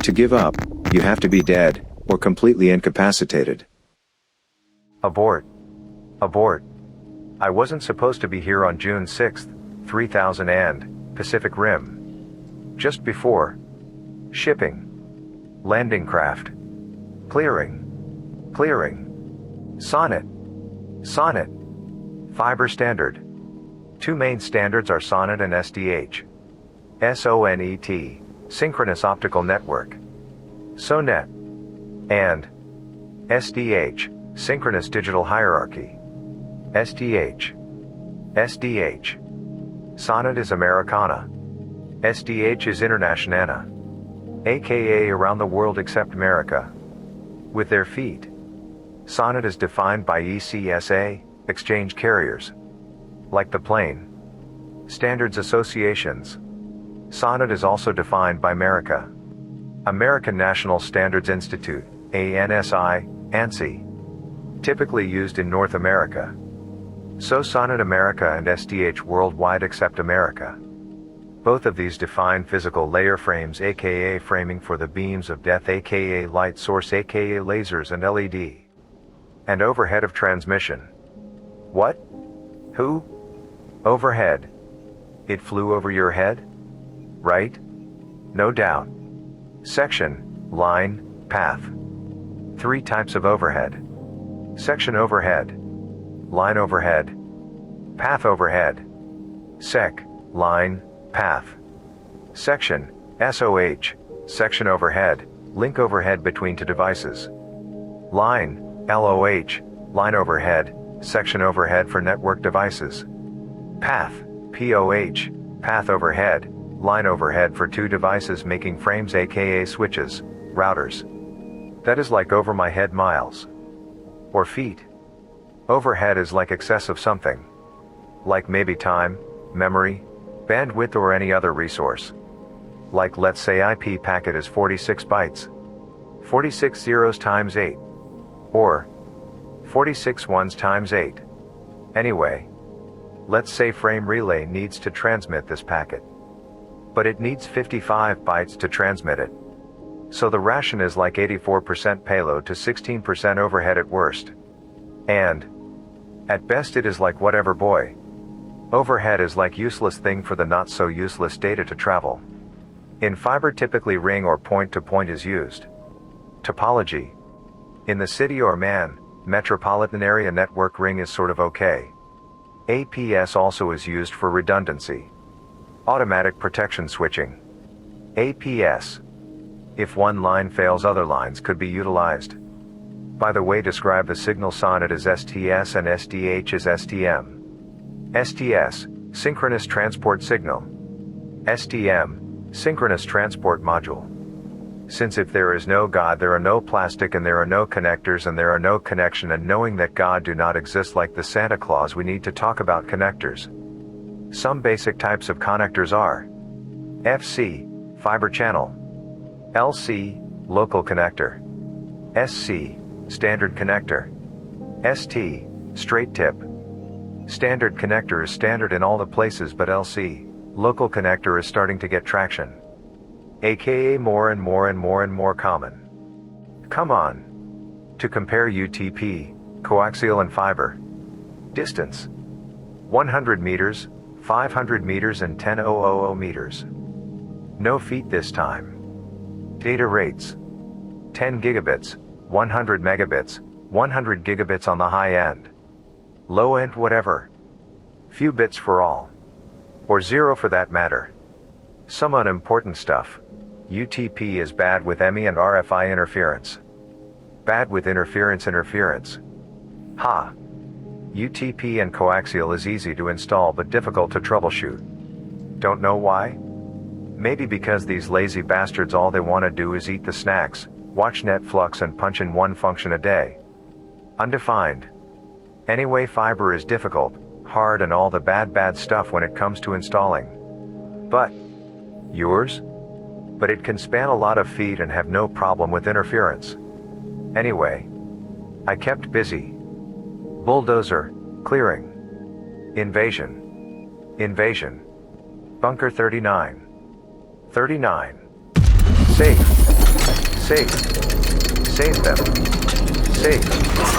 To give up, you have to be dead, or completely incapacitated. Abort. Abort. I wasn't supposed to be here on June 6th, 3000 and Pacific Rim. Just before. Shipping. Landing craft. Clearing. Clearing. Sonnet. Sonnet. Fiber standard. Two main standards are SONET and SDH. SONET, Synchronous Optical Network. SONET. And SDH, Synchronous Digital Hierarchy. SDH. SDH. SONET is Americana. SDH is Internationana. AKA around the world except America. With their feet. SONET is defined by ECSA, exchange carriers. Like the plane. Standards associations. SONET is also defined by America. American National Standards Institute, ANSI, ANSI. Typically used in North America. So SONET America and SDH worldwide except America. Both of these define physical layer frames aka framing for the beams of death aka light source aka lasers and LED. And overhead of transmission. What? Who? Overhead. It flew over your head? Right? No doubt. Section, line, path. Three types of overhead. Section overhead. Line overhead. Path overhead. Sec, line, path. Section, SOH, section overhead, link overhead between two devices. Line, LOH, line overhead, section overhead for network devices. Path, POH, path overhead, line overhead for two devices making frames aka switches, routers. That is like over my head miles. Or feet. Overhead is like excess of something. Like maybe time, memory, bandwidth or any other resource. Like let's say IP packet is 46 bytes. 46 zeros times 8. Or 46 ones times 8. Anyway. Let's say frame relay needs to transmit this packet. But it needs 55 bytes to transmit it. So the ration is like 84% payload to 16% overhead at worst. And at best it is like whatever boy. Overhead is like useless thing for the not so useless data to travel. In fiber typically ring or point to point is used. Topology. In the city or metropolitan area network ring is sort of okay. APS also is used for redundancy. Automatic protection switching. APS. If one line fails other lines could be utilized. By the way, describe the signal SONET as STS and SDH as STM. STS, synchronous transport signal. STM, synchronous transport module. Since if there is no God there are no plastic and there are no connectors and there are no connection, and knowing that God do not exist like the Santa Claus, we need to talk about connectors. Some basic types of connectors are FC, fiber channel. LC, local connector. SC, standard connector. ST, straight tip. Standard connector is standard in all the places but LC, local connector is starting to get traction. AKA more and more common. Come on. To compare UTP, coaxial and fiber. Distance. 100 meters, 500 meters and 10,000 meters. No feet this time. Data rates. 10 gigabits, 100 megabits, 100 gigabits on the high end. Low end whatever. Few bits for all. Or zero for that matter. Some unimportant stuff. UTP is bad with ME and RFI interference. Bad with interference. Ha! UTP and coaxial is easy to install but difficult to troubleshoot. Don't know why? Maybe because these lazy bastards all they want to do is eat the snacks, watch Netflix and punch in one function a day. Undefined. Anyway, fiber is difficult, hard and all the bad stuff when it comes to installing. But yours? But it can span a lot of feet and have no problem with interference. Anyway, I kept busy. Bulldozer, clearing. Invasion. Bunker 39. 39. Safe. Save. Save them. Save.